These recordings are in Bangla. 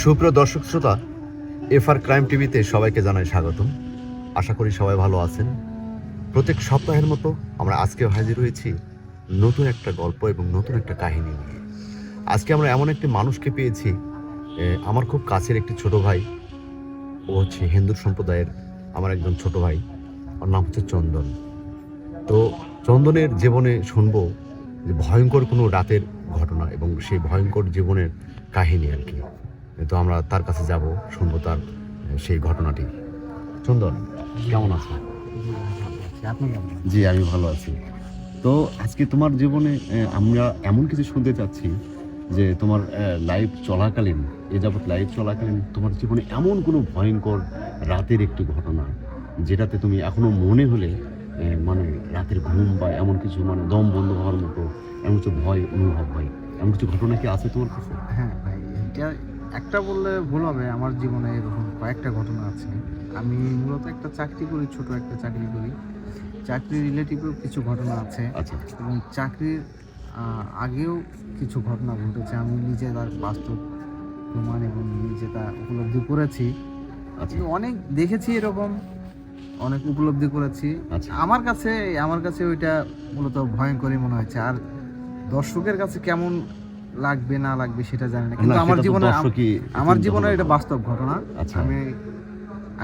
সুপ্রিয় দর্শক শ্রোতা, এফআর ক্রাইম টিভিতে সবাইকে জানাই স্বাগতম। আশা করি সবাই ভালো আছেন। প্রত্যেক সপ্তাহের মতো আমরা আজকেও হাজির হয়েছি নতুন একটা গল্প এবং নতুন একটা কাহিনী নিয়ে। আজকে আমরা এমন একটি মানুষকে পেয়েছি, আমার খুব কাছের একটি ছোট ভাই। ও হচ্ছে হিন্দু সম্প্রদায়ের আমার একজন ছোট ভাই। ওর নাম হচ্ছে চন্দন। তো চন্দনের জীবনে শুনবো যে ভয়ঙ্কর কোনো রাতের ঘটনা এবং সেই ভয়ঙ্কর জীবনের কাহিনী আর কি। তো আমরা তার কাছে যাব, শুনবো তার সেই ঘটনাটি। চন্দন, কেমন আছো? জি, আমি ভালো আছি। তো আজকে তোমার জীবনে আমরা এমন কিছু শুনতে চাচ্ছি যে তোমার লাইফ চলাকালীন, যাবৎ লাইফ চলাকালীন তোমার জীবনে এমন কোনো ভয়ঙ্কর রাতের একটি ঘটনা যেটাতে তুমি এখনো মনে হলে মানে রাতের ঘুম বা এমন কিছু মানে দম বন্ধ হওয়ার মতো এমন কিছু ভয় অনুভব হয়, এমন কিছু ঘটনা কি আছে তোমার কাছে? হ্যাঁ ভাই, এটা একটা বললে ভুল হবে। আমার জীবনে এরকম কয়েকটা ঘটনা আছে। আমি মূলত একটা চাকরি করি, ছোট একটা চাকরি করি। চাকরি রিলেটিভও কিছু ঘটনা আছে। আচ্ছা এবং চাকরির আগেও কিছু ঘটনা ঘটেছে। আমি নিজে তার বাস্তব প্রমাণ এবং নিজে তা উপলব্ধি করেছি। আচ্ছা অনেক দেখেছি, এরকম অনেক উপলব্ধি করেছি। আচ্ছা। আমার কাছে ওইটা মূলত ভয়ঙ্করই মনে হয়েছে। আর দর্শকের কাছে কেমন লাগবে না লাগবে সেটা জানি না, কিন্তু আমার জীবনে এটা বাস্তব ঘটনা। আচ্ছা,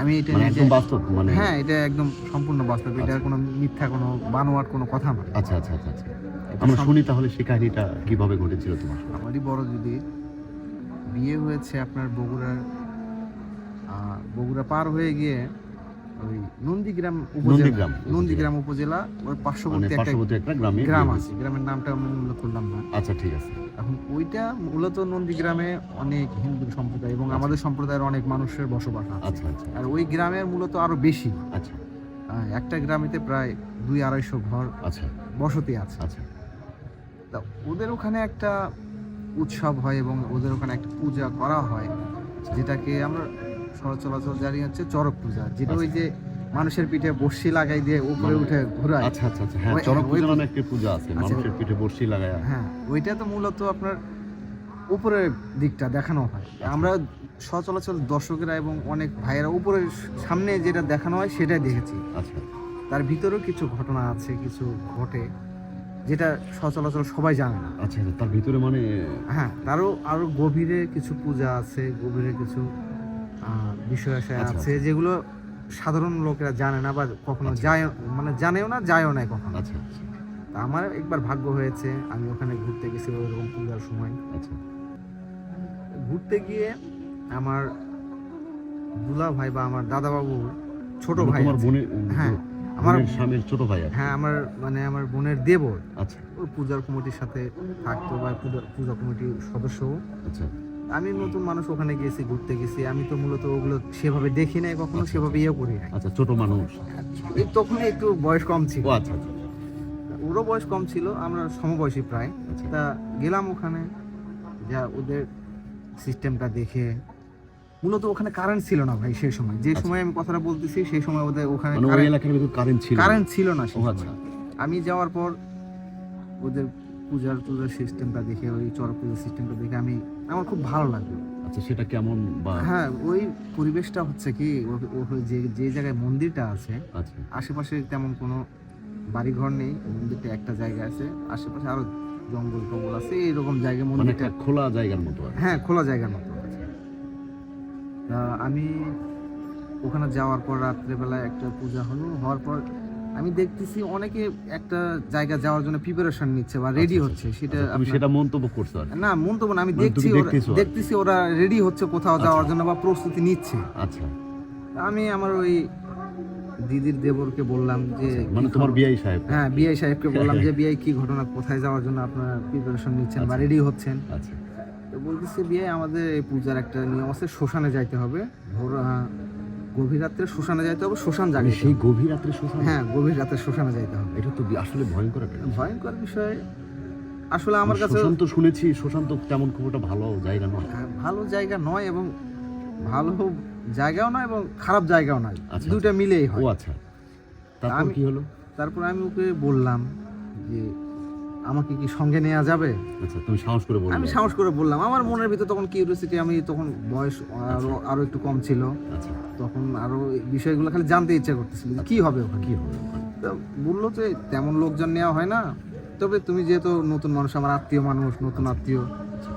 আমি এটা মানে একদম বাস্তব, মানে হ্যাঁ, এটা একদম সম্পূর্ণ বাস্তব। এটা কোনো মিথ্যা, কোনো বানোয়াট কোনো কথা না। আচ্ছা আচ্ছা আচ্ছা আচ্ছা। আমরা শুনি তাহলে সেই কাহিনীটা কিভাবে ঘটেছিল তোমার? আমারই বড় দিদি বিয়ে হয়েছে আপনার বগুড়া পার হয়ে গিয়ে ওই নন্দীগ্রাম উপজেলা ওই পার্শ্ববর্তী একটা গ্রাম আছে। গ্রামের নামটা আমি উল্লেখ করলাম না। আচ্ছা, ঠিক আছে। এখন ওইটা মূলত নন্দীগ্রামে অনেক হিন্দু সম্প্রদায় এবং আমাদের সম্প্রদায়ের অনেক মানুষের বসবাস আছে। আচ্ছা আচ্ছা। আর ওই গ্রামের মূলত আরো বেশি। আচ্ছা। একটা গ্রামেতে প্রায় 200-250 ঘর আচ্ছা বসতি আছে। আচ্ছা। তা ওদের ওখানে একটা উৎসব হয় এবং ওদের ওখানে একটা পূজা করা হয়, যেটাকে আমরা সচরাচর জানি হচ্ছে চড়ক পূজা, যেটা ওই যে মানুষের পিঠে বর্ষি লাগাই দিয়ে উপরে উঠে ঘোরায়। আচ্ছা আচ্ছা আচ্ছা। হ্যাঁ, চড়ক পূজা নামে একটা পূজা আছে, মানুষের পিঠে বর্ষি লাগায়। হ্যাঁ, ওইটা তো মূলত আপনার উপরের দিকটা দেখানো হয়। আমরা সচরাচর দর্শকেরা এবং অনেক ভাইয়েরা উপরের সামনে যেটা দেখানো হয় সেটাই দেখেছি। আচ্ছা। তার ভিতরেও কিছু ঘটনা আছে, কিছু ঘটে যেটা সচরাচর সবাই জানে না। আচ্ছা, তার ভিতরে মানে হ্যাঁ, আরো গভীরে কিছু পূজা আছে, গভীরে কিছু বিষয় আছে যেগুলো সাধারণ লোকেরা জানে না বা কখনো যায়, মানে জানেও না, যায়ও না কখনো। আচ্ছা। আমার একবার ভাগ্য হয়েছে, আমি ওখানে ঘুরতে গেছি ওইরকম পূজার সময়। আচ্ছা। ঘুরতে গিয়ে আমার দুলা ভাই বা আমার দাদা বাবুর ছোট ভাই, আমার বোনের, হ্যাঁ আমার স্বামীর ছোট ভাই, হ্যাঁ আমার বোনের দেবর। আচ্ছা। ওই পূজার কমিটির সাথে থাকতো বা পূজা কমিটির সদস্য। আচ্ছা। আমি নতুন মানুষ, ওখানে গেছি, ঘুরতে গেছি। আমি তো মূলত ওগুলো সেভাবে দেখি নাই কখনো, সেভাবে ইয়ে করি নাই। আচ্ছা, ছোট মানুষ, তখন একটু বয়স কম ছিল। আচ্ছা আচ্ছা। ওরও বয়স কম ছিল, আমরা সমবয়সী প্রায়। তা গেলাম ওখানে, যা ওদের সিস্টেমটা দেখে। মূলত ওখানে কারেন্ট ছিল না ভাই সেই সময়, যে সময় আমি কথাটা বলতেছি সেই সময় ওদের ওখানে কারেন্ট ছিল না। আচ্ছা। আমি যাওয়ার পর ওদের পূজার সিস্টেমটা দেখে, ওই চড়ক পূজার সিস্টেমটা দেখে আমার খুব ভালো লাগলো। আচ্ছা, সেটা কেমন? বা হ্যাঁ, ওই পরিবেশটা হচ্ছে কি, যে জায়গায় মন্দিরটা আছে আশেপাশে তেমন কোনো বাড়িঘর নেই। মন্দিরটা একটা জায়গা আছে, আশেপাশে আরো জঙ্গল টঙ্গল আছে, এইরকম জায়গায় মন্দিরটা খোলা জায়গার মতো। হ্যাঁ, খোলা জায়গার মতো। আমি ওখানে যাওয়ার পর রাত্রেবেলায় একটা পূজা হওয়ার পর আমি দেখতেছি অনেকে একটা জায়গা যাওয়ার জন্য প্রিপারেশন নিচ্ছে বা রেডি হচ্ছে। সেটা মন্তব্য করছো? না, মন্তব্য না, আমি দেখতেছি ওরা রেডি হচ্ছে কোথাও যাওয়ার জন্য বা প্রস্তুতি নিচ্ছে। আচ্ছা। আমি আমার ওই দিদির দেবরকে বললাম যে, মানে তোমার বিআই সাহেব? হ্যাঁ, বিআই সাহেবকে বললাম যে বিআই কি ঘটনা, কোথায় যাওয়ার জন্য আপনারা প্রিপারেশন নিচ্ছেন বা রেডি হচ্ছেন? আচ্ছা। তো বলতেছে, বিআই আমাদের এই পূজার একটা নিয়ম আছে, শ্মশানে যাইতে হবে। গভীর রাত্রে শ্মশানে যাইতে হবে, শ্মশান জাগে। সেই গভীর রাত্রে শ্মশান? হ্যাঁ, গভীর রাতে শ্মশানে যাইতে হবে। এটা তো আসলে ভয়ঙ্কর বিষয়। আসলে আমার কাছে শ্মশান তো শুনেছি, শ্মশান তো তেমন খুব একটা ভালো জায়গা নয়। ভালো জায়গা নয় এবং ভালো জায়গাও নয় এবং খারাপ জায়গাও নয়, দুটো মিলেই হয়। ও আচ্ছা। তারপর কি হলো? তারপর আমি ওকে বললাম যে আমাকে কি সঙ্গে নেওয়া যাবে? আচ্ছা, তুমি সাহস করে বললে? আমি সাহস করে বললাম। আমার মনের ভিতর তখন কিউরিওসিটি, আমি তখন বয়স আরো একটু কম ছিল, আচ্ছা, তখন আরো এই বিষয়গুলো খালি জানতে ইচ্ছা করতেছিল যে কি হবে ওখানে। কি হবে ওখানে? তো বললো যে তেমন লোকজন নেওয়া হয় না, তবে তুমি যেহেতু নতুন মানুষ, আমার আত্মীয় মানুষ, নতুন আত্মীয়,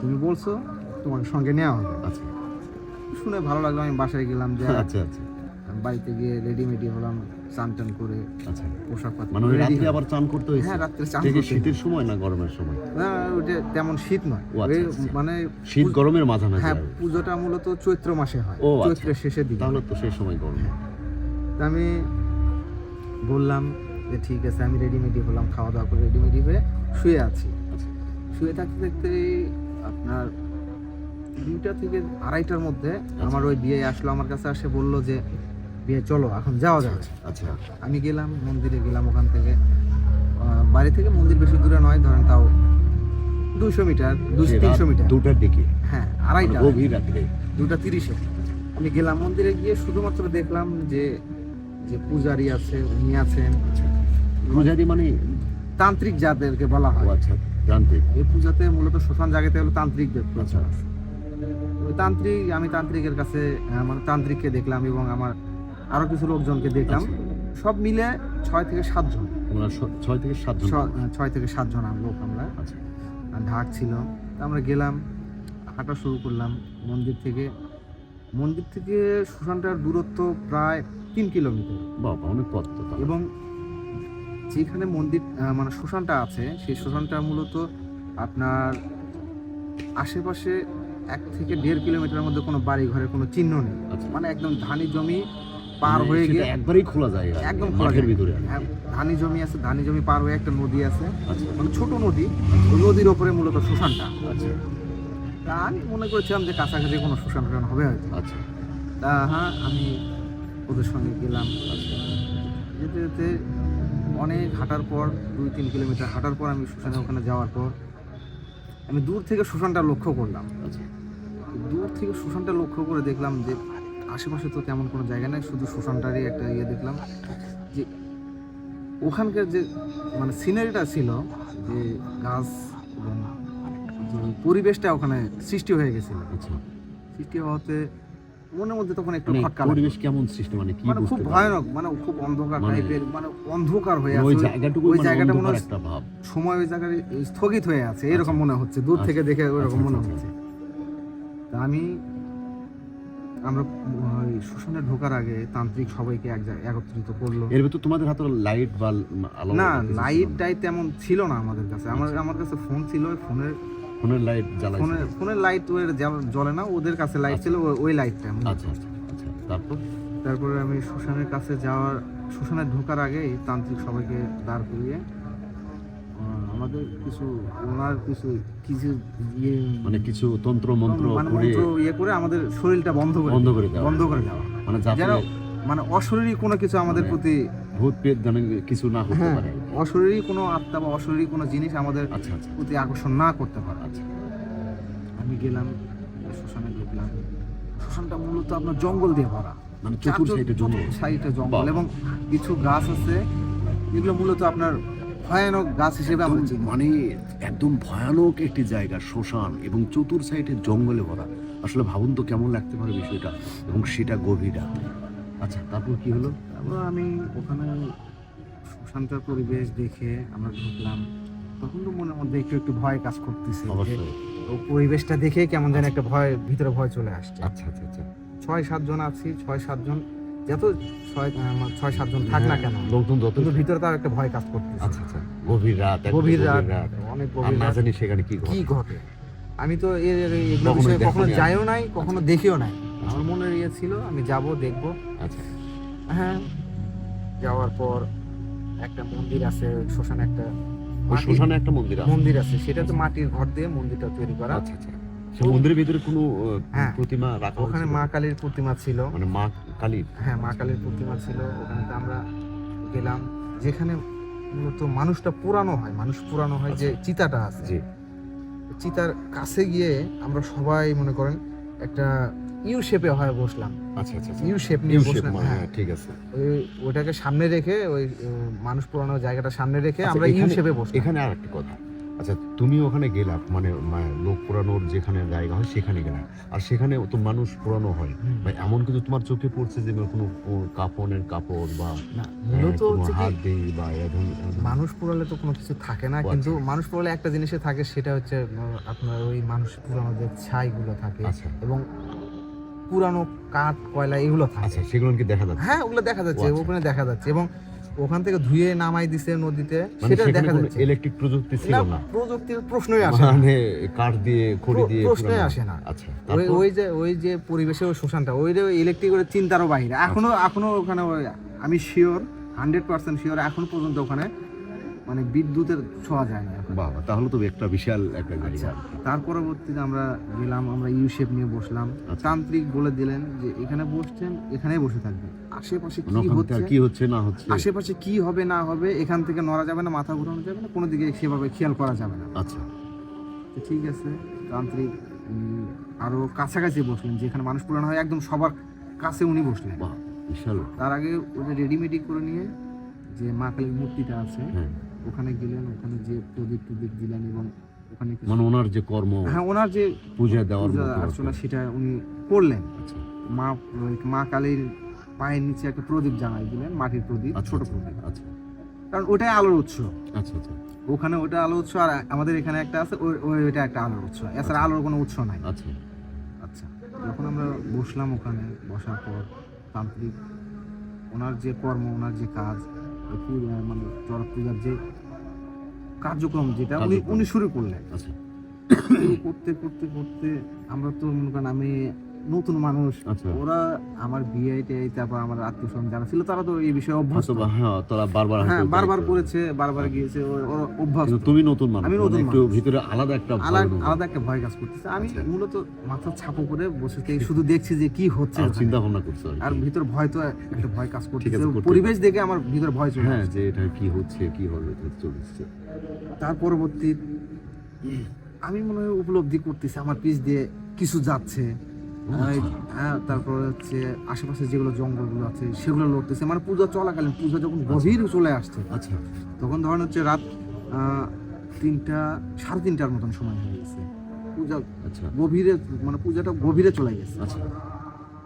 তুমি বলছো তোমাকে সঙ্গে নেওয়া হবে। আচ্ছা শুনে ভালো লাগলো। আমি বাসায় গেলাম, যে আচ্ছা আচ্ছা বাড়িতে গিয়ে রেডিমেডি হলাম, চান টান করে আচ্ছা। পোশাক পাতি মানে ওই ready রাত্রে হলাম। আবার চান করতে হয়েছে? হ্যাঁ, রাত্রে চান এটা কি করতে শীতের সময় না গরমের সময়? না, ওটা তেমন শীত নয়। ও আচ্ছা, ওই আচ্ছা। মানে শীত গরমের মাঝামাঝি হ্যাঁ, আর কি। পুজোটা মূলত চৈত্র মাসে হয়, ও আচ্ছা। চৈত্রের শেষের দিকে। তাহলে তো সেই সময় গরম। তা আমি বললাম যে ঠিক আছে, আমি রেডিমেডি হলাম, খাওয়া দাওয়া করে রেডিমেডি হয়ে শুয়ে আছি। আচ্ছা শুয়ে থাকতে থাকতে আপনার 2টা থেকে 2:30টার মধ্যে আমার ওই বিয়ে আসলো, আমার কাছে আসে বলল যে বিয়ে চলো এখন যাওয়া যাবে। আচ্ছা আমি গেলাম, মন্দিরে গেলাম। ওখান থেকে বাড়ি থেকে মন্দির বেশি দূরে নয়, ধরেন তাও 200 মিটার, 200-300 মিটার। 2টার দিকে, হ্যাঁ, মানে 2:30 গভীর রাত্রে। 2:30-এ আমি গেলাম। মন্দিরে গিয়ে শুধুমাত্র দেখলাম যে যে পূজারি আছে উনি আছেন, পূজারি মানে? তান্ত্রিক যাদেরকে বলা ও হয়। আচ্ছা, জানতে। এই পূজাতে মূলত শ্মশান জায়গাতে হলো তান্ত্রিকদের আচ্ছা প্রচার। ওই তান্ত্রিক, আমি তান্ত্রিকের কাছে মানে তান্ত্রিককে দেখলাম এবং আমার আরো কিছু লোকজনকে দেখলাম। সব মিলে 6 থেকে 7 জন, আমরা 6 থেকে 7 জন। 6 থেকে 7 জন লোক আমরা। আচ্ছা ঢাক ছিল। তা আমরা গেলাম, হাঁটা শুরু করলাম। মন্দির থেকে শ্মশানটার দূরত্ব প্রায় 3 কিলোমিটার। বাবা, অনেক পথ তো তাহলে। এবং যেখানে মন্দির মানে শ্মশানটা আছে, সেই শ্মশানটা মূলত আপনার আশেপাশে 1 থেকে 1.5 কিলোমিটারের মধ্যে কোনো বাড়ি ঘরের কোনো চিহ্ন নেই। আচ্ছা। মানে একদম ধানি জমি পার মানে হয়ে সেটা গিয়ে একবারেই খোলা যায়, একদম মাঠের ভিতরে। হ্যাঁ, ধানি জমি আছে, ধানি জমি পার হয়ে একটা নদী আছে, আচ্ছা মানে ছোট নদী। ওই নদীর ওপরে মূলত শ্মশানটা। আচ্ছা তা আমি মনে করেছিলাম যে কাছাকাছি কোনো শ্মশান টশান হবে হয়তো। আচ্ছা তা হ্যাঁ, আমি ওদের সঙ্গে গেলাম। আচ্ছা যেতে যেতে অনেক হাঁটার পর, 2-3 কিলোমিটার হাঁটার পর, আমি শ্মশানে ওখানে যাওয়ার পর আমি দূর থেকে শ্মশানটা লক্ষ্য করলাম। আচ্ছা দূর থেকে শ্মশানটা লক্ষ্য করে দেখলাম যে আশেপাশে তো তেমন কোনো জায়গা নেই, শুধু শ্মশানটারই একটা ইয়ে দেখলাম। যে ওখানকার যে মানে সিনারিটা ছিল, যে গাছ এবং যে পরিবেশটা ওখানে সৃষ্টি হয়ে গেছিল, আচ্ছা। সৃষ্টি হওয়াতে মনের মধ্যে তখন একটু মানে খটকা লাগলো। পরিবেশ কেমন সৃষ্টি, মানে কি মানে খুব বুঝতে পারলেন? ভয়ানক, মানে খুব অন্ধকার মানে টাইপের, মানে অন্ধকার হয়ে ওই আছে জায়গাটুকু, ওই মানে জায়গাটা মনে অন্ধকার হচ্ছে একটা ভাব। সময় ওই জায়গায় স্থগিত হয়ে আছে, এরকম আচ্ছা। মনে হচ্ছে দূর থেকে দেখে ওইরকম আচ্ছা, মনে আচ্ছা, হচ্ছে। তা আমরা ওই শ্মশানে ঢোকার আগে তান্ত্রিক সবাইকে এক জায়গায় একত্রিত করলো। এর ভিতর তোমাদের হাতে লাইট বা আলো? না, কিছু ছিল লাইট না? টাইট তেমন ছিল না আমাদের কাছে। আমার কাছে ফোন ছিল, ফোনের লাইট জ্বালাইছে? ফোনের লাইট জ্বলে না, ওদের কাছে লাইট ছিল, ওই লাইটটা। আচ্ছা আচ্ছা আচ্ছা। তারপরে আমি শ্মশানে ঢোকার আগেই তান্ত্রিক সবাইকে দাঁড় করিয়ে আমাদের ওনার কিছু ইয়ে, মানে কিছু তন্ত্র মন্ত্র মানে করে মন্ত্র ইয়ে করে আমাদের শরীরটা বন্ধ করে দেওয়া, মানে যাতে যেন মানে অশরীরী কোনো কিছু আমাদের মানে প্রতি, ভূত পেট যেন কিছু না হতে হ্যাঁ, পারে। অশরীরী কোনো আত্মা বা অশরীরী কোনো জিনিস আমাদের আচ্ছা আচ্ছা প্রতি আকর্ষণ না করতে পারে। আচ্ছা আমি গেলাম, শ্মশানে ঢুকলাম। শ্মশানটা মূলত আপনার জঙ্গল দিয়ে ভরা, মানে চতুর সাইডে জঙ্গল? সাইডে জঙ্গল বাহ। এবং কিছু গাছ আছে, এগুলো মূলত আপনার ভয়ানক গাছ হিসেবে আমরা চিনি। মানে একদম ভয়ানক একটি জায়গা শ্মশান, এবং চতুর সাইডে জঙ্গলে ভরা। আসলে ভাবুন তো কেমন লাগতে পারে বিষয়টা, এবং সেটা গভীর রাতে। আচ্ছা, তারপর কি হলো? তারপর আমি ওখানে শ্মশানটার পরিবেশ দেখে আমরা ঢুকলাম। তখন তো মনের মধ্যে একটু একটু ভয় কাজ করতেছে, যে অবশ্যই। ও পরিবেশটা দেখে কেমন যেন একটা ভিতরে ভয় চলে আসছে। আচ্ছা আচ্ছা আচ্ছা। 6-7 জন আছি, 6-7 জন, যত 6-7 জন থাক না কেন, লোকজন যত, কিন্তু ভিতরে তার একটা ভয় কাজ করতেছে। আচ্ছা আচ্ছা, গভীর রাত, একদম গভীর রাত, অনেক আর গভীর না রাত। জানি সেখানে কি কি ঘটে। ঘটে আমি তো এগুলো কখনো বিষয়ে কখনো দেখোনি? যাইও নাই, কখনো দেখিও নাই। আমার মনের ইয়ে ছিল আমি যাব, দেখব। আচ্ছা হ্যাঁ, যাওয়ার পর একটা মন্দির আছে শ্মশানে, একটা ওই শ্মশানে একটা মন্দির আছে? মন্দির আছে, সেটা তো মাটির ঘর দিয়ে মন্দিরটা তৈরি করা। আচ্ছা আচ্ছা। সেই মন্দিরের ভিতরে কোনো হ্যাঁ, প্রতিমা রাখা ওখানে হয়েছিল? মা কালীর প্রতিমা ছিল। মানে মা কালীর? হ্যাঁ, মা কালীর প্রতিমা ছিল। ওখানে তো আমরা গেলাম, যেখানে মূলত মানুষটা পোড়ানো হয়, যে চিতাটা আছে, জি। চিতার কাছে গিয়ে আমরা সবাই মনে করেন একটা ইউ শেপে হয় বসলাম। আচ্ছা আচ্ছা আচ্ছা। ইউ শেপ নিয়ে ইউ শেপ, বসলাম। মানে হ্যাঁ, ঠিক আছে। ওইটাকে সামনে রেখে, ওই মানুষ পোড়ানোর জায়গাটা সামনে রেখে আচ্ছা, আমরা ইউ এখানে- শেপে বসলাম। এখানে আর একটা কথা, আচ্ছা, তুমি ওখানে গেলা মানে লোক পোড়ানোর যেখানে জায়গা হয় সেখানে গেলা, আর সেখানে তো মানুষ পোড়ানো হয়, ভাই এমন কিছু তোমার চোখে পড়ছে যে কোনো কাপড়ের কাপড় বা না মূলত কোনো হচ্ছে কি, হাত দিয়ে বা এরকম মানুষ পোড়ালে তো কোনো কিছু থাকে না, ও কিন্তু আচ্ছা। মানুষ পোড়ালে একটা জিনিসে থাকে, সেটা হচ্ছে আপনার ওই মানুষ পুরানো যে ছাইগুলো থাকে আচ্ছা এবং পুরানো কাঠ কয়লা এগুলো থাকে। আচ্ছা, সেগুলো কি দেখা যাচ্ছে? হ্যাঁ ওগুলো দেখা যাচ্ছে, ও আচ্ছা। ওখানে দেখা যাচ্ছে, এবং ওখান থেকে ধুয়ে নামাই দিছে নদীতে, মানে সেটা সেখানে দেখা কোনো যাচ্ছে। ইলেকট্রিক প্রযুক্তি ছিল না না, প্রযুক্তির প্রশ্নই আসে না, মানে কাঠ দিয়ে খড়ি দিয়ে প্রশ্নই পুরানো। আসে না। আচ্ছা, ওই তারপর ওই যে পরিবেশের ওই শ্মশানটা, ওই যে ইলেকট্রিকের চিন্তারও বাইরে এখনো ওখানে আমি শিওর 100% শিওর এখন পর্যন্ত ওখানে মানে বিদ্যুতের ছোঁয়া যায় না এখন। বাবা, তাহলে তো একটা বিশাল একটা আচ্ছা, জায়গা। তার পরবর্তীতে আমরা গেলাম, আমরা ইউ শেপ নিয়ে বসলাম। আচ্ছা। তান্ত্রিক বলে দিলেন যে এখানে বসছেন, এখানেই বসে থাকবেন, আশেপাশে মানে কি ওখানটা হচ্ছে কি হচ্ছে না হচ্ছে। আশেপাশে কি হবে না হবে এখান থেকে নড়া যাবে না, মাথা ঘুরানো যাবে না, কোনো দিকে সেভাবে খেয়াল করা যাবে না। আচ্ছা তো ঠিক আছে, তান্ত্রিক আরো কাছাকাছি বসলেন, যেখানে মানুষ পুরানো হয় একদম সবার কাছে উনি বসলেন। বাহ, বিশাল। তার আগে ওদের রেডিমেডি করে নিয়ে যে মা কালীর মূর্তিটা আছে হ্যাঁ, ওখানে গেলেন, ওখানে যে প্রদীপ টদীপ দিলেন, এবং ওখানে কিছু- মানে ওনার যে কর্ম হ্যাঁ ওনার যে পূজা দেওয়ার পূজা মতো অর্চনা আছে। সেটা উনি করলেন। আচ্ছা মা কালীর পায়ের নিচে একটা প্রদীপ জ্বালাই দিলেন, মাটির প্রদীপ, আচ্ছা, ছোট আচ্ছা, প্রদীপ, আচ্ছা কারণ ওটাই আলোর উৎস। আচ্ছা আচ্ছা ওখানে ওটা আলোর উৎস, আর আমাদের এখানে একটা আছে, ওইটা একটা আলোর উৎস, এছাড়া আলোর কোনো উৎস নাই। আচ্ছা আচ্ছা, যখন আমরা বসলাম ওখানে, বসার পর তান্ত্রিক ওনার যে কর্ম, ওনার যে কাজ, ওই পূজা মানে চড়ক পূজার যে কার্যক্রম যেটা উনি শুরু করলেন। আচ্ছা করতে করতে করতে আমরা তো মনে করেন আমি নতুন মানুষ, আচ্ছা। ওরা আমার বিয়ে তারপর আমার আত্মীয় স্বজন যারা ছিল তারা তো এই বিষয়ে অভ্যস্ত। হয়তো বা হ্যাঁ, তোরা বারবার হ্যাঁ হয়তো বারবার যাইতো। করেছে, বারবার গিয়েছে, ওরা অভ্যস্ত। কিন্তু তুমি নতুন মানুষ, আমি মানে নতুন একটু মানুষ। ভিতরে আলাদা একটা ভয় অনুভব। আলাদা একটা ভয় কাজ করতেছে। আমি আচ্ছা। মূলত মাথা ছাপো করে বসে থেকে শুধু দেখছি যে কি হচ্ছে আর ওখানে। চিন্তা ভাবনা করছো আর আর কি। ভিতর ভয় তো একটা ভয় কাজ ঠিক করতেছে, আছে, করতে পরিবেশ দেখে আমার ভিতর ভয় চলে হ্যাঁ, আসছে। যে এটা কি হচ্ছে কি হবে চলছে। তার পরবর্তী আমি মনে হয় উপলব্ধি করতেছি আমার পিছ দিয়ে কিছু যাচ্ছে। হ্যাঁ, তারপর হচ্ছে আশেপাশে যেগুলো জঙ্গলগুলো আছে সেগুলো লড়তেছে, মানে পূজা চলাকালীন, পূজা যখন গভীর চলে আসছে আচ্ছা তখন ধরেন হচ্ছে রাত 3টা 3:30টার মতন সময় হয়ে গেছে, পূজা আচ্ছা গভীরে, মানে পূজাটা গভীরে চলে গেছে। আচ্ছা,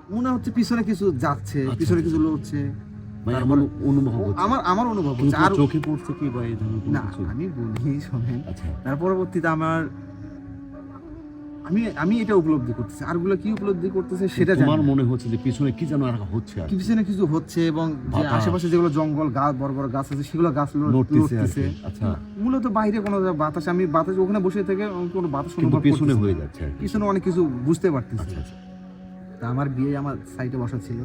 মনে হচ্ছে পিছনে কিছু যাচ্ছে, আচ্ছা, পিছনে আচ্ছা। কিছু লড়ছে। মানে এমন অনুভব হচ্ছে। আমার অনুভব কিন্তু হচ্ছে। আর চোখে পড়ছে কি বা এই ধরনের কোনো না কিছু? আমি বলি শোনেন, আচ্ছা তার পরবর্তীতে আমি এটা উপলব্ধি করতেছি, আরগুলো কি উপলব্ধি করতেছে সেটা জানি তোমার না। মনে হচ্ছে যে পিছনে কি যেন আর হচ্ছে আর কি পিছনে কিছু হচ্ছে, এবং যে বাতাস। আশেপাশে যেগুলো জঙ্গল গাছ, বড় বড় গাছ আছে সেগুলো গাছ নড়তেছে আর লড়তেছে। কি। আচ্ছা, মূলত বাইরে কোনো বাতাস, আমি বাতাস ওখানে বসে থেকে কোনো বাতাস কিন্তু অনুভব পিছনে করতেছি না। হয়ে যাচ্ছে আর কি। পিছনে অনেক কিছু বুঝতে পারতেছি। আচ্ছা আচ্ছা তা আমার বিয়ে আমার সাইডে বসা ছিল,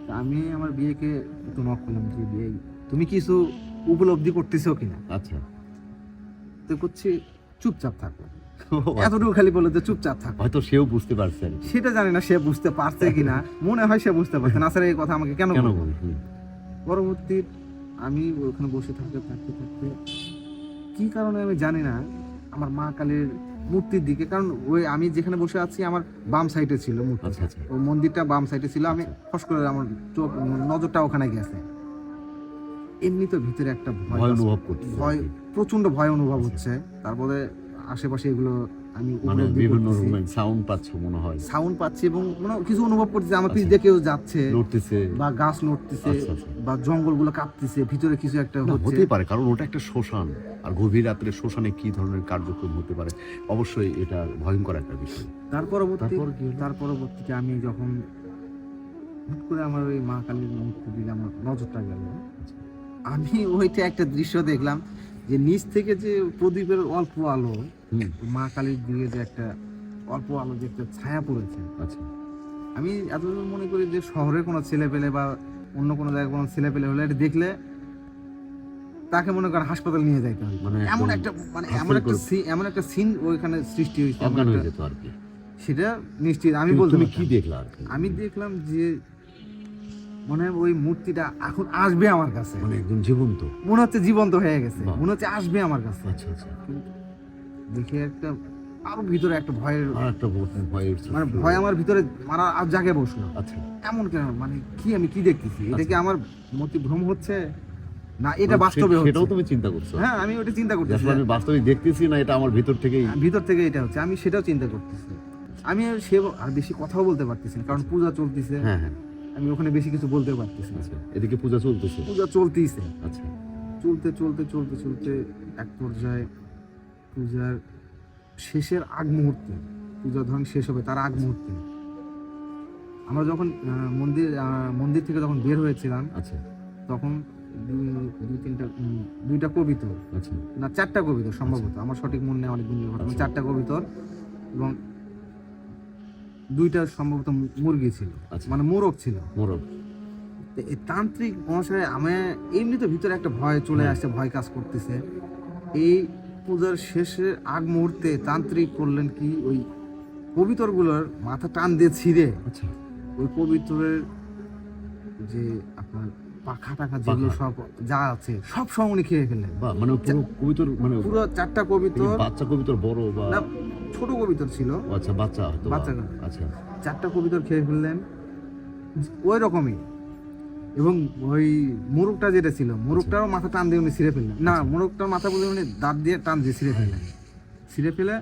তা আমি আমার বিয়েকে একটু নক করলাম যে বিয়ে তুমি কিছু উপলব্ধি করতেছো কিনা। আচ্ছা তো করছি চুপচাপ থাকো, এতটুকু খালি বলে যে চুপচাপ থাকো। হয়তো সেও বুঝতে পারছে আর কি। সেটা জানি না সে বুঝতে পারছে কিনা, মনে হয় সে বুঝতে পারছে না, স্যার এই কথা আমাকে কেন কেন বললো? বল? পরবর্তী আমি ওখানে বসে থাকতে থাকতে থাকতে কি কারণে আমি জানি না, আমার মা কালীর মূর্তির দিকে, কারণ ওই আমি যেখানে বসে আছি আমার বাম সাইডে ছিল মূর্তি, আচ্ছা আচ্ছা ওই মন্দিরটা বাম সাইডে ছিল, আমি ফস করে আমার চোখ নজরটা ওখানে গেছে। এমনি তো ভিতরে একটা ভয় ভয় কাজ- অনুভব করছে ভয়, প্রচন্ড ভয় অনুভব আচ্ছা। হচ্ছে। তারপরে আশেপাশে এগুলো আমি মানে উপলব্ধি বিভিন্ন করতেছি, রকমের সাউন্ড পাচ্ছ মনে হয়, সাউন্ড পাচ্ছি, এবং মানে কিছু অনুভব করতেছি আমার পিছ আচ্ছা। দিয়ে কেউ যাচ্ছে, লড়তেছে। বা গাছ নড়তেছে, আচ্ছা, আচ্ছা। বা জঙ্গলগুলো কাঁপতেছে, ভিতরে কিছু একটা না, হচ্ছে। হতেই পারে, কারণ ওটা একটা শ্মশান, আর গভীর রাত্রে শ্মশানে কি ধরনের কার্যক্রম হতে পারে, অবশ্যই এটা ভয়ঙ্কর একটা বিষয়। তারপর তারপর কি হলো? তার পরবর্তীতে আমি যখন হুট করে আমার ওই মা কালীর মূর্তির দিকে আমার নজরটা গেল, আমি ওইটা একটা দৃশ্য দেখলাম যে নিচ থেকে যে প্রদীপের অল্প আলো, হুম, মা কালীর দিকে যে একটা অল্প আলো যে একটা ছায়া পড়েছে। আচ্ছা আমি এতদূর মনে করি যে শহরে কোনো ছেলে পেলে বা অন্য কোনো জায়গায় কোনো ছেলে পেলে হলে এটা দেখলে তাকে মনে করেন হাসপাতালে নিয়ে যাইতে হবে, মানে এমন একদম একটা মানে হাস্যকর। এমন একটা সিন ওইখানে সৃষ্টি হয়েছে, এমন অজ্ঞান হয়ে একটা- যেত আর কি। সেটা নিশ্চিত আমি কিন্তু বলতে তুমি পারতাম। কি দেখলা আর কি? আমি দেখলাম যে মনে হয় ওই মূর্তিটা এখন আসবে আমার কাছে, মানে একদম জীবন্ত। মনে হচ্ছে জীবন্ত হয়ে গেছে, বাহ। মনে হচ্ছে আসবে আমার কাছে। আচ্ছা আচ্ছা, দেখে একটা আরো ভিতরে একটা ভয়ের, আর একটা ভয়ের মানে ভয় আমার ভিতরে মারা আর জাগে বসলো। আচ্ছা এমন কেন, মানে কি আমি কি দেখতেছি, এটা কি আমার মতি ভ্রম হচ্ছে, না এটা বাস্তবে হচ্ছে। সেটাও তুমি চিন্তা করছো? হ্যাঁ, আমি ওটা চিন্তা যে করতেছি আসলে আমি বাস্তবে দেখতেছি না, এটা আমার ভিতর থেকেই। ভিতর থেকে এটা হচ্ছে, আমি সেটাও চিন্তা করতেছি। আমি আর বেশি কথাও বলতে পারতেছি না, কারণ পূজা চলতেছে। হ্যাঁ হ্যাঁ, আমি ওখানে বেশি কিছু বলতে পারতেছি না। আচ্ছা, এদিকে পূজা চলতেছে। পূজা চলতেইছে, আচ্ছা চলতে চলতে চলতে চলতে এক পর্যায়ে পূজার শেষের আগ মুহূর্তে, পূজা ধরুন শেষ হবে তার আগ মুহূর্তে, আমরা যখন মন্দির থেকে যখন বের হয়েছিলাম, আচ্ছা তখন দুইটা কবিতর, আচ্ছা না 4টা কবিতর সম্ভবত, আমার সঠিক মনে নেই, অনেকদিন ঘটনা, 4টা কবিতর এবং 2টা সম্ভবত মুরগি ছিল, আচ্ছা। মানে মোরগ ছিল। মোরগ। তো এই তান্ত্রিক মহাশয়, আমি এমনি তো ভিতরে একটা ভয় চলে আসছে, ভয় কাজ করতেছে। এই পূজার শেষে আগ মুহূর্তে তান্ত্রিক করলেন কি, ওই কবিতরগুলোর মাথা টান দিয়ে ছিঁড়ে আচ্ছা ওই কবিতরের যে আপনার পাখা টাকা যেগুলো সব যা আছে সব সব উনি খেয়ে ফেললেন। বা মানে পুরো কবিতর, মানে পুরো 4টা কবিতর, বাচ্চা কবিতর বড় বা না ছোট কবিতর ছিল, আচ্ছা বাচ্চা হয়তো, বাচ্চা। আচ্ছা 4টা কবিতর খেয়ে ফেললেন ওই রকমই। এবং ওই মোরগটা যেটা ছিল, মোরগটারও মাথা টান দিয়ে উনি ছিঁড়ে ফেললেন, না মোরগটার মাথা বলে উনি দাঁত দিয়ে টান দিয়ে ছিঁড়ে ফেললেন। ছিঁড়ে ফেলে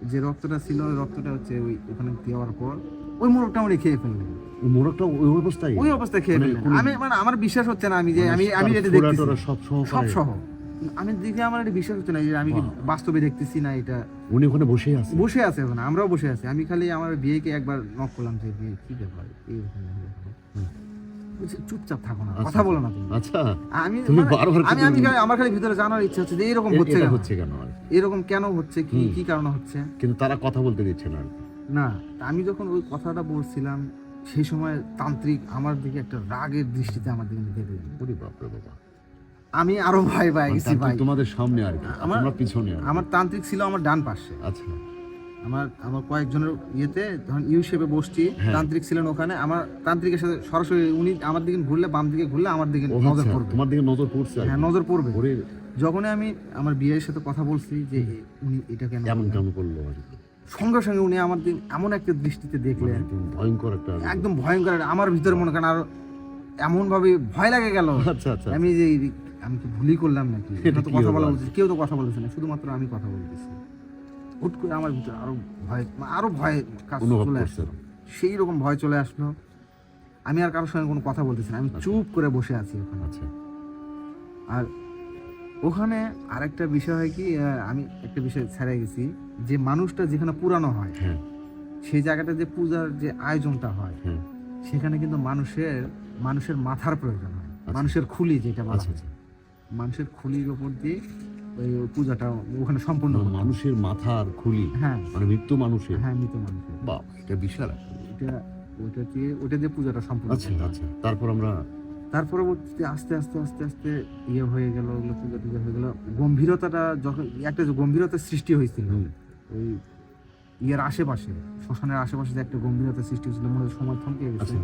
যে রক্তটা ছিল, ওই রক্তটা হচ্ছে ওই ওখানে দেওয়ার পর ওই মোরগটা উনি খেয়ে ফেললেন। মোরগটা ওই অবস্থায়, ওই অবস্থায় খেয়ে মানে ফেললেন। আমি মানে আমার বিশ্বাস হচ্ছে না, আমি যে আমি যেটা ফোড়া দেখতেছি টোড়া সব সব সহ সহ, আমি দেখে আমার এটা বিশ্বাস হচ্ছে না যে আমি কি বাস্তবে দেখতেছি না, এটা উনি ওখানে বসেই আছে। বসে আছে ওখানে, আমরাও বসে আছি। আমি খালি আমার বিয়েকে একবার নক করলাম যে বিয়ে কি ব্যাপার, এইরকম বলছে, চুপচাপ থাকো না, কথা বলো না তুমি। আচ্ছা, আমি তুমি মানে বারবার আমি আমি খালি- আমার খালি ভিতরে জানার ইচ্ছা হচ্ছে যে এরকম হচ্ছে এটা কেন, হচ্ছে কেন আর কি? এরকম কেন হচ্ছে, কি কি কারণে হচ্ছে। কিন্তু তারা কথা বলতে দিচ্ছে না আর কি। না, আমি যখন ওই কথাটা বলছিলাম, সেই সময় তান্ত্রিক আমার দিকে একটা রাগের দৃষ্টিতে আমার দিকে দেখলেন। ওরে বাপ রে বাবা, আমি আরো ভয় পাই মানে গেছি তান্ত্রিক ভাই। তোমাদের সামনে আর কি, আমার- তোমরা পিছনে আর কি। আমার তান্ত্রিক ছিল আমার ডান পাশে, আচ্ছা আমার কয়েকজনের ইয়েতে ধরুন ইউ শেপে বসছি, হ্যাঁ। তান্ত্রিক ছিলেন ওখানে। আমার তান্ত্রিকের সাথে সরাসরি উনি আমার দিকে ঘুরলে, বাম দিকে ঘুরলে আমার দিকে ও নজর আচ্ছা, পড়বে। তোমার দিকে নজর পড়ছে আর হ্যাঁ, কি। নজর পড়বে। ওরে যখনই আমি আমার বিয়ের সাথে কথা বলছি যে উনি এটা কেন এমন করলেন, কেমন করলো আর কি, সঙ্গে সঙ্গে উনি আমার দিকে এমন একটা দৃষ্টিতে দেখলেন, একদম ভয়ঙ্কর একটা। একদম ভয়ঙ্কর। আমার ভিতরে মনে করেন আর এমন ভাবে ভয় লাগে গেল, আচ্ছা আচ্ছা, আমি যে আমি কি ভুলই করলাম নাকি, এটা এটা তো কি কথা হলো বলা আর? উচিত, কেউ তো কথা বলতেছে না, শুধুমাত্র আমি কথা বলতেছি। হুট করে আমার ভিতরে আরো ভয় কাজ অনুভব চলে করছে। আসলো, সেই রকম ভয় চলে আসলো। আমি আর কারোর সঙ্গে কোনো কথা বলতেছি না, আমি চুপ করে বসে আছি ওখানে। আচ্ছা আর ওখানে আরেকটা বিষয় হয় কি, আমি একটা বিষয় ছেড়ে গেছি, যে মানুষটা যেখানে পুরানো হয়, হ্যাঁ সেই জায়গাটা যে পূজার যে আয়োজনটা হয়, হ্যাঁ, সেখানে কিন্তু মানুষের মাথার প্রয়োজন হয়, মানুষের খুলি যেটা বলা আচ্ছা হয়, আচ্ছা, মানুষের খুলির উপর দিয়ে ওই পূজাটা ওখানে সম্পূর্ণ মানে হতো। মানুষের মাথার খুলি, হ্যাঁ মানে মৃত্যু মানুষের। হ্যাঁ, মৃত মানুষের, বাহ, এটা বিশাল একটা। ওটা দিয়ে পূজাটা সম্পূর্ণ আচ্ছা হতো। আচ্ছা, তারপর আমরা তার পরবর্তীতে আস্তে আস্তে আস্তে আস্তে ইয়ে হয়ে গেল, ওগুলো পূজা টুজা হয়ে গেল। গম্ভীরতাটা যখন একটা যে গম্ভীরতার সৃষ্টি হয়েছিল ওই ইয়ের আশেপাশে, শ্মশানের আশেপাশে যে একটা গম্ভীরতার সৃষ্টি হয়েছিল, মনে হয় সময় থমকে গেছে, আচ্ছা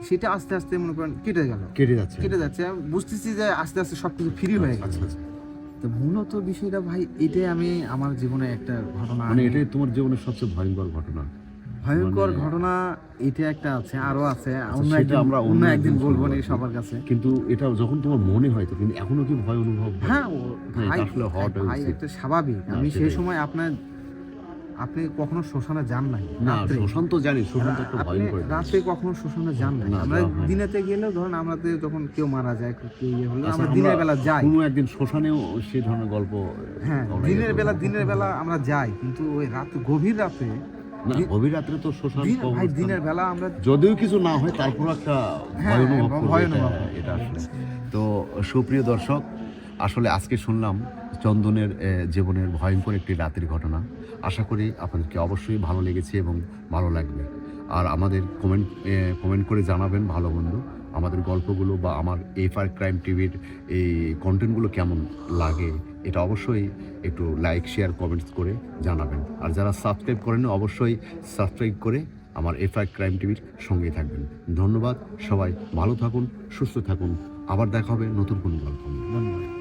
সেটা আস্তে আস্তে মনে করেন কেটে গেল, কেটে যাচ্ছে। কেটে যাচ্ছে। আমি বুঝতেছি যে আস্তে আস্তে সবকিছু ফ্রি হয়ে গেছে। আচ্ছা আচ্ছা, তো মূলত বিষয়টা ভাই, এটাই আমি আমার জীবনে একটা ঘটনা, মানে এটাই তোমার জীবনের সবচেয়ে ভয়ঙ্কর ঘটনা। ভয়ঙ্কর মানে- ঘটনা এটা একটা আছে, আরো আছে, অন্য সেটা একদিন আমরা অন্য একদিন বলবো শুনবো না আর কি। সবার কাছে। কিন্তু এটা যখন তোমার মনে হয়, তো কিন্তু এখনো কি ভয় অনুভব হয়? হ্যাঁ না, এটা ভাই, আসলে হওয়াটাই ভাই উচিত। একটা স্বাভাবিক। না, আমি সেই সেটাই। সময় আপনি কখনো শ্মশানে যান নাই না, রাত্রে? শ্মশান তো জানি, শ্মশান তো একটা আপনি ভয়ঙ্কর জিনিস। রাতে কখনো শ্মশানে যান নাই? না, আমরা যাওয়া হয়নি। দিনেতে গেলেও ধরুন আমাদের যখন কেউ মারা যায়, কেউ ইয়ে হলে আচ্ছা, আমরা দিনের বেলা যাই। কোনো একদিন শ্মশানেও সেই ধরনের গল্প। হ্যাঁ, আমরা দিনের ইয়ে বেলা করবো। আমরা যাই, কিন্তু ওই রাতে, গভীর রাতে, না, গভীর রাত্রে তো শ্মশান ভাই কবরস্থান- দিনের বেলা আমরা, যদিও কিছু না হয় তারপর একটা হ্যাঁ, ভয় অনুভব ভয় করবে, অনুভব এটা- এটা আসলে। তো সুপ্রিয় দর্শক, আসলে আজকে শুনলাম চন্দনের জীবনের ভয়ঙ্কর একটি রাতের ঘটনা। আশা করি আপনাদেরকে অবশ্যই ভালো লেগেছে এবং ভালো লাগবে। আর আমাদের কমেন্ট করে জানাবেন ভালো বন্ধু, আমাদের গল্পগুলো বা আমার এফআর ক্রাইম টিভির এই কন্টেন্টগুলো কেমন লাগে, এটা অবশ্যই একটু লাইক শেয়ার কমেন্টস করে জানাবেন। আর যারা সাবস্ক্রাইব করেন অবশ্যই সাবস্ক্রাইব করে আমার এফআর ক্রাইম টিভির সঙ্গে থাকবেন। ধন্যবাদ, সবাই ভালো থাকুন, সুস্থ থাকুন, আবার দেখা হবে নতুন কোনো গল্প নিয়ে। ধন্যবাদ।